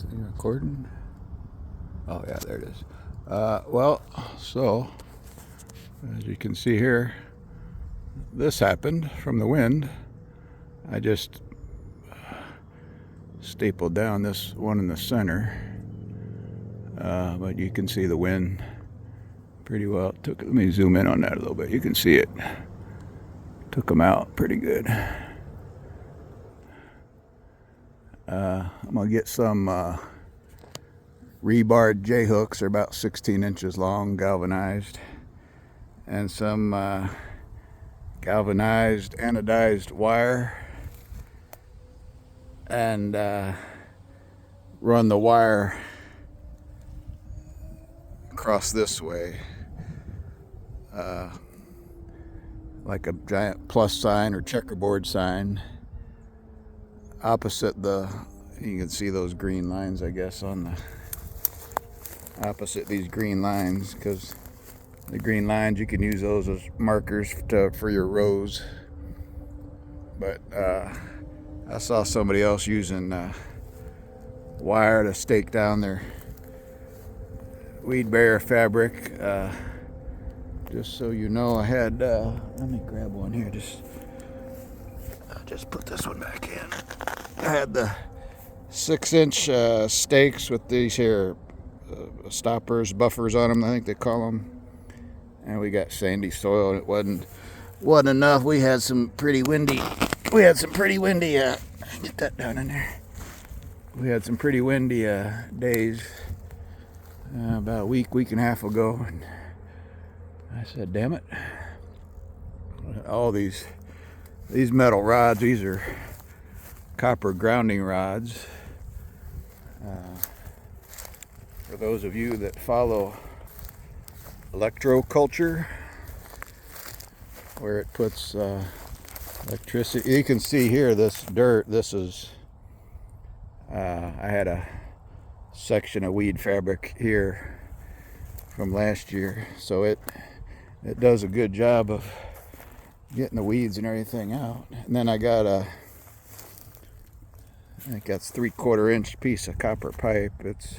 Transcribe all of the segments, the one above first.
thing recording? Oh yeah, there it is. Well, so as you can see here, this happened from the wind. I just stapled down this one in the center, but you can see the wind pretty well. Let me zoom in on that a little bit. You can see it. Took them out pretty good. I'm gonna get some rebarred J-hooks. They're about 16 inches long, galvanized, and some galvanized anodized wire, and run the wire across this way, like a giant plus sign or checkerboard sign, opposite you can see those green lines, I guess, on the opposite these green lines, because the green lines, you can use those as markers for your rows. But I saw somebody else using wire to stake down their weed barrier fabric. Just so you know, I had, let me grab one here, I'll just put this one back in. I had the 6-inch stakes with these here stoppers, buffers on them, I think they call them. And we got sandy soil, and it wasn't enough. We had some pretty windy, get that down in there. We had some pretty windy days about a week and a half ago, and I said, damn it, all these metal rods, these are copper grounding rods. For those of you that follow electroculture, where it puts electricity, you can see here this dirt. This is I had a section of weed fabric here from last year, so it does a good job of getting the weeds and everything out. And then I got I think that's 3/4 inch piece of copper pipe. It's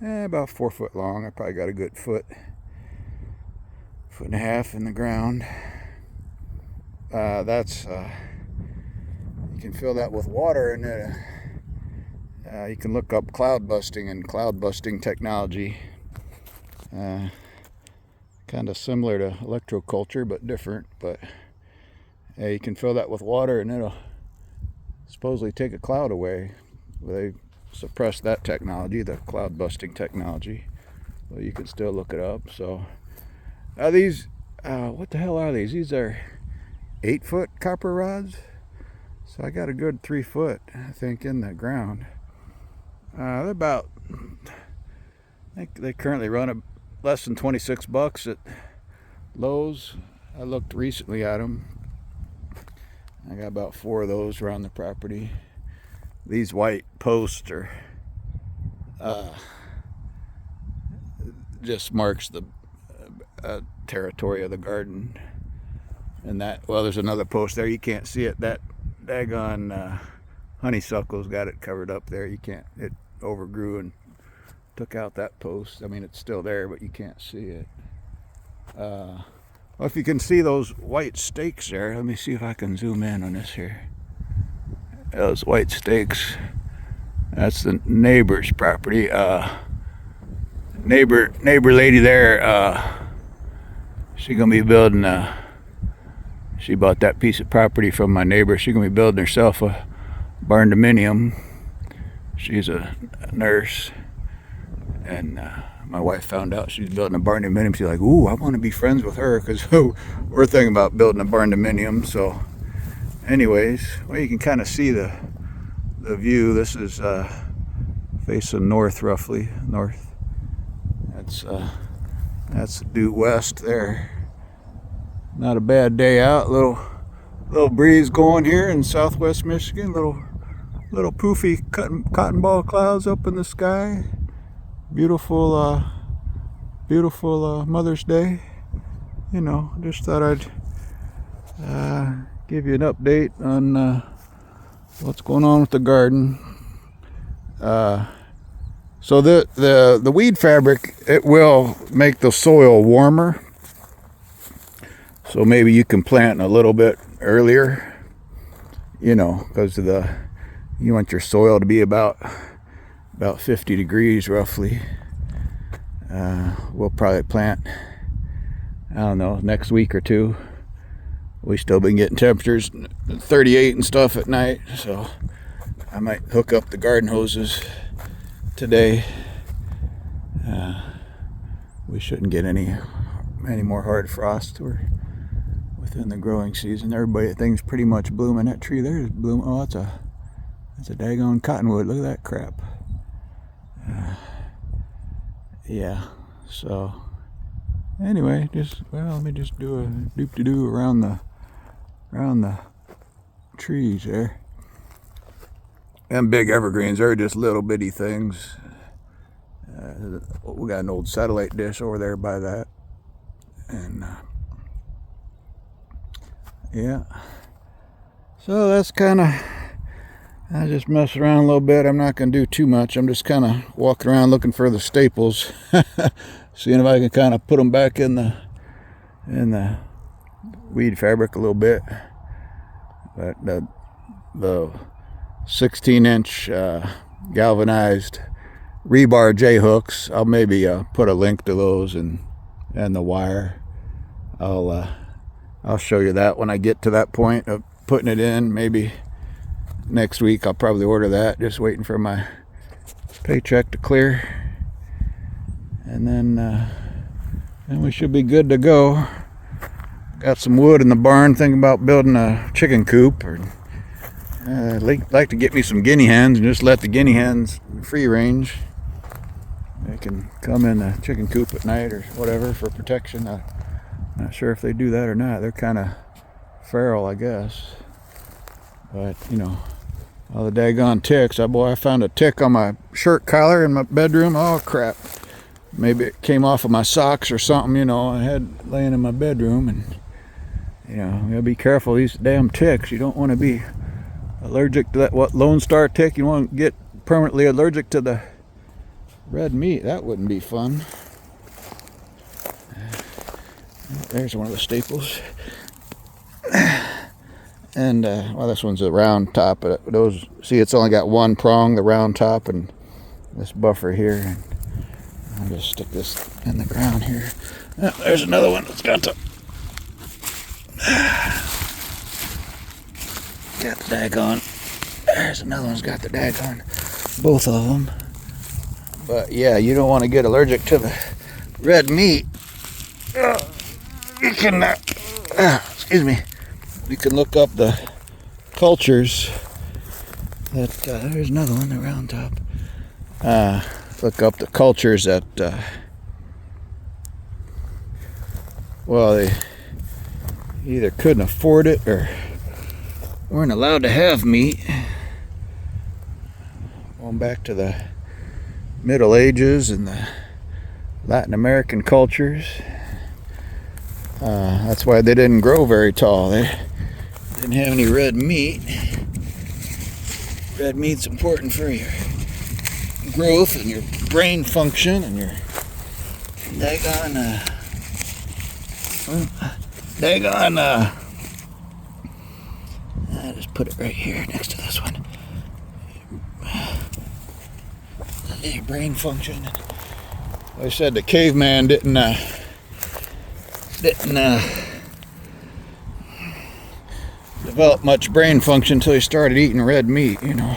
about 4 foot long. I probably got a good foot and a half in the ground. That's you can fill that with water, and you can look up cloud busting and cloud busting technology. Kind of similar to electroculture, but different. But you can fill that with water, and it'll supposedly take a cloud away. They suppressed that technology, the cloud busting technology. Well, you can still look it up. So these, what the hell are these? These are 8-foot copper rods. So I got a good 3 foot, I think, in the ground. They're about, I think they currently run a less than $26 at Lowe's. I looked recently at them. I got about 4 of those around the property. These white posts are just marks the territory of the garden. And that, well, there's another post there. You can't see it. That daggone honeysuckle's got it covered up there. You can't. It overgrew and took out that post. I mean, it's still there, but you can't see it. Well, if you can see those white stakes there, let me see if I can zoom in on this here. Those white stakes. That's the neighbor's property. Neighbor lady there. She's gonna be building she bought that piece of property from my neighbor. She's gonna be building herself a barn-dominium. She's a nurse, and my wife found out she's building a barn-dominium. She's like, ooh, I want to be friends with her, because we're thinking about building a barn-dominium. So anyways, well, you can kind of see the view. This is facing north, roughly north. That's due west there. Not a bad day out. Little breeze going here in southwest Michigan. Little poofy cotton ball clouds up in the sky. Beautiful Mother's Day. You know, just thought I'd give you an update on what's going on with the garden. So the weed fabric, it will make the soil warmer. So maybe you can plant a little bit earlier, you know, because you want your soil to be about 50 degrees roughly. We'll probably plant, I don't know, next week or two. We still been getting temperatures 38 and stuff at night, so I might hook up the garden hoses today. We shouldn't get any more hard frost. We're within the growing season. Everybody thinks pretty much blooming. That tree there is blooming. Oh, that's a daggone cottonwood. Look at that crap. Yeah. So anyway, let me just do a doop-de-doo around the trees there. Them big evergreens, they're just little bitty things. We got an old satellite dish over there by that, and yeah. So that's kind of, I just mess around a little bit. I'm not going to do too much. I'm just kind of walking around looking for the staples, seeing if I can kind of put them back in the weed fabric a little bit. But the 16-inch galvanized rebar J hooks, I'll maybe put a link to those and the wire. I'll show you that when I get to that point of putting it in. Maybe next week I'll probably order that. Just waiting for my paycheck to clear, and then we should be good to go. Got some wood in the barn. Thinking about building a chicken coop, or like to get me some guinea hens and just let the guinea hens free range. They can come in the chicken coop at night or whatever for protection. I'm not sure if they do that or not. They're kind of feral, I guess. But, you know, all the daggone ticks. I found a tick on my shirt collar in my bedroom. Oh, crap. Maybe it came off of my socks or something, you know, I had laying in my bedroom. And, you know, you gotta be careful. These damn ticks. You don't want to be allergic to that, Lone Star tick. You want to get permanently allergic to the red meat. That wouldn't be fun. There's one of the staples. And well, this one's a round top, but those, see, it's only got one prong, the round top, and this buffer here. And I'll just stick this in the ground here. Oh, there's another one that's got the daggone. There's another one's got the daggone. Both of them. But yeah, you don't want to get allergic to the red meat. You can, excuse me. You can look up the cultures that, there's another one, the round top. Look up the cultures that, well, they either couldn't afford it or weren't allowed to have meat. Going back to the Middle Ages and the Latin American cultures. That's why they didn't grow very tall. They didn't have any red meat. Red meat's important for your growth and your brain function and your I just put it right here next to this one. Your brain function. Like I said, the caveman didn't develop much brain function until he started eating red meat, you know.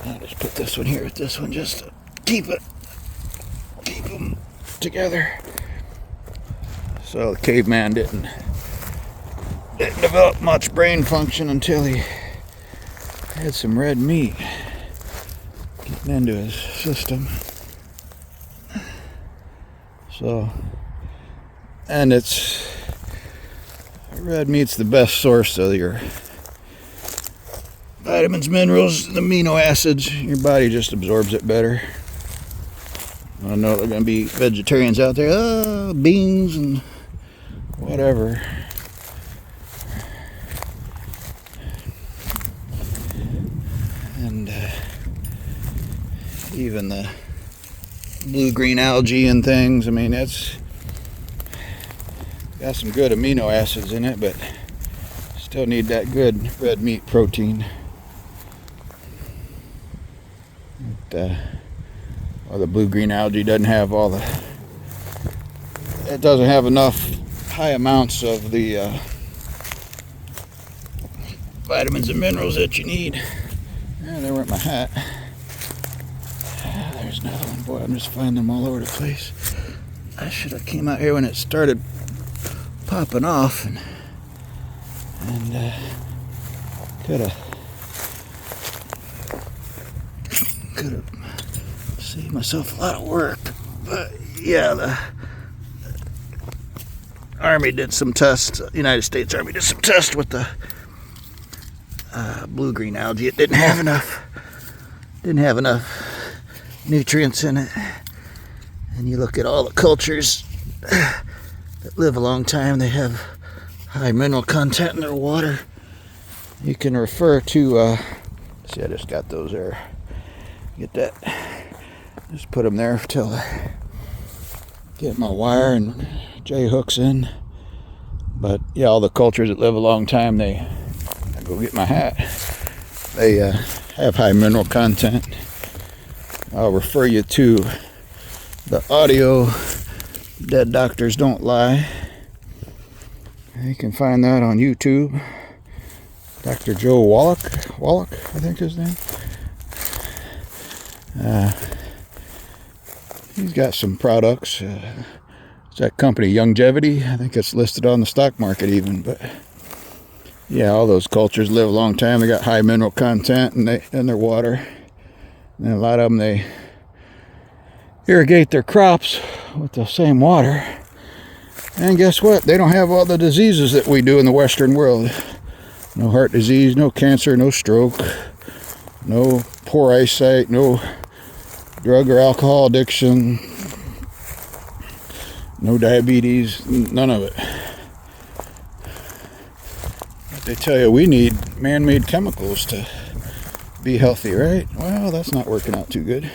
I'll just put this one here with this one just to keep them together. So the caveman didn't develop much brain function until he had some red meat getting into his system. So, and red meat's the best source of your vitamins, minerals, and amino acids. Your body just absorbs it better. I know there are going to be vegetarians out there, beans and whatever. And even the blue-green algae and things. I mean, it's got some good amino acids in it, but still need that good red meat protein. But, well, the blue-green algae doesn't have all the, it doesn't have enough high amounts of the vitamins and minerals that you need. Yeah, there went my hat. There's another one. Boy, I'm just finding them all over the place. I should have came out here when it started popping off and could have saved myself a lot of work. But yeah, the Army did some tests. United States Army did some tests with the blue-green algae. It didn't have enough nutrients in it. And you look at all the cultures that live a long time, they have high mineral content in their water. You can refer to see, I just got those there. Get that. Just put them there till I get my wire and J hooks in. But yeah, all the cultures that live a long time, I go get my hat. They have high mineral content. I'll refer you to the audio Dead Doctors Don't Lie. You can find that on YouTube. Dr. Joe Wallach, I think his name. He's got some products. It's that company, Longevity. I think it's listed on the stock market even. But yeah, all those cultures live a long time. They got high mineral content in their water. And a lot of them, they irrigate their crops with the same water. And guess what? They don't have all the diseases that we do in the Western world. No heart disease, no cancer, no stroke, no poor eyesight, no drug or alcohol addiction, no diabetes, none of it. But they tell you we need man-made chemicals to be healthy, right? Well, that's not working out too good.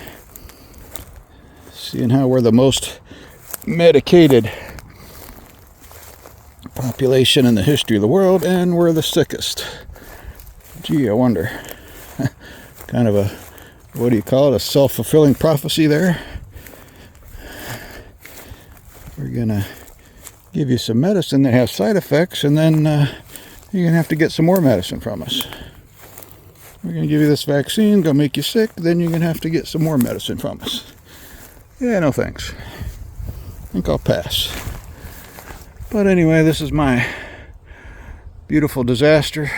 Seeing how we're the most medicated population in the history of the world, and we're the sickest. Gee, I wonder. Kind of a, what do you call it, a self-fulfilling prophecy there. We're gonna give you some medicine that has side effects, and then you're gonna have to get some more medicine from us. We're gonna give you this vaccine, gonna make you sick, then you're gonna have to get some more medicine from us. Yeah, no thanks. I think I'll pass. But anyway, this is my beautiful disaster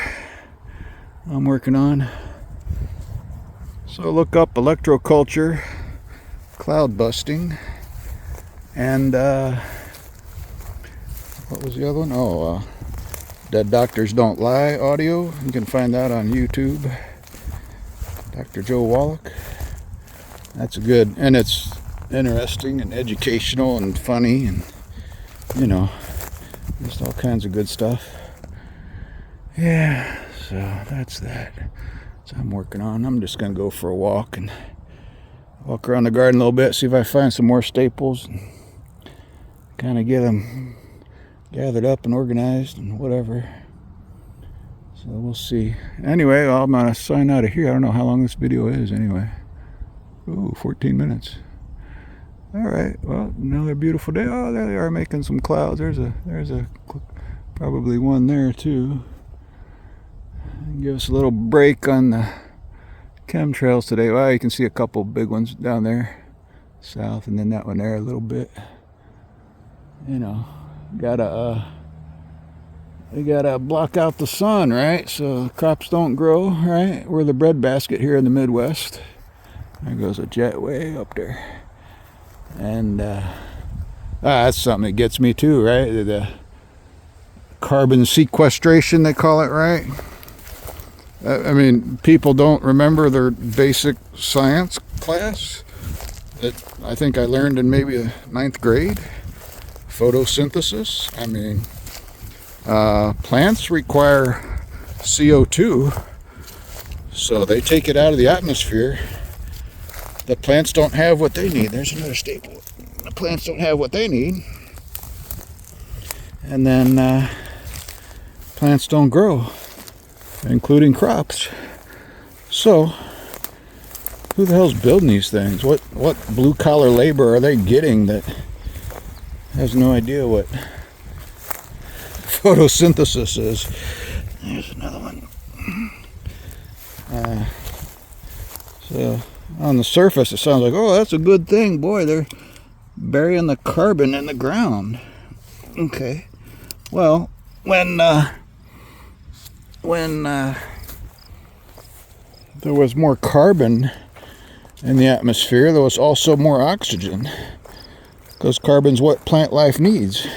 I'm working on. So look up electroculture, cloud busting, and what was the other one? Oh, Dead Doctors Don't Lie audio. You can find that on YouTube. Dr. Joe Wallach. That's good, and it's interesting and educational and funny, and you know, just all kinds of good stuff. Yeah, so that's that. So I'm working on. I'm just gonna go for a walk and walk around the garden a little bit, see if I find some more staples, and kind of get them gathered up and organized and whatever. So we'll see. Anyway, I'm gonna sign out of here. I don't know how long this video is anyway. Ooh, 14 minutes. All right, well, another beautiful day. Oh, there they are making some clouds. There's a probably one there too. Give us a little break on the chemtrails today. Well, you can see a couple big ones down there south, and then that one there a little bit. You know, we gotta block out the sun, right? So crops don't grow, right? We're the breadbasket here in the Midwest. There goes a jet way up there. And that's something that gets me too, right? The carbon sequestration, they call it, right? I mean, people don't remember their basic science class that I think I learned in maybe the 9th grade. Photosynthesis. I mean, plants require CO2, so they take it out of the atmosphere the plants don't have what they need. There's another staple. The plants don't have what they need. And then plants don't grow, including crops. So, who the hell's building these things? What blue-collar labor are they getting that has no idea what photosynthesis is? There's another one. So, on the surface, it sounds like, oh, that's a good thing. Boy, they're burying the carbon in the ground. Okay. Well, when there was more carbon in the atmosphere, there was also more oxygen, because carbon's what plant life needs.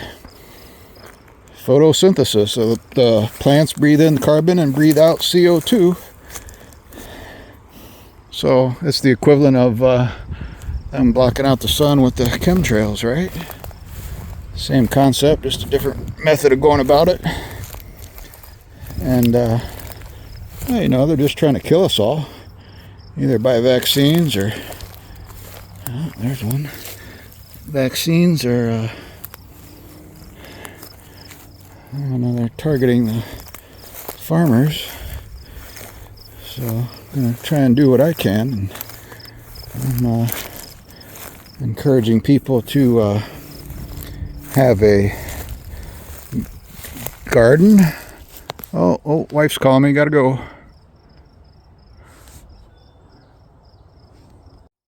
Photosynthesis. So the plants breathe in carbon and breathe out CO2. So it's the equivalent of them blocking out the sun with the chemtrails, right? Same concept, just a different method of going about it. And well, you know, they're just trying to kill us all, either by vaccines or oh, there's one. Vaccines or I don't know, they're targeting the farmers. So I'm gonna try and do what I can. And I'm encouraging people to have a garden. Oh, wife's calling me, gotta go.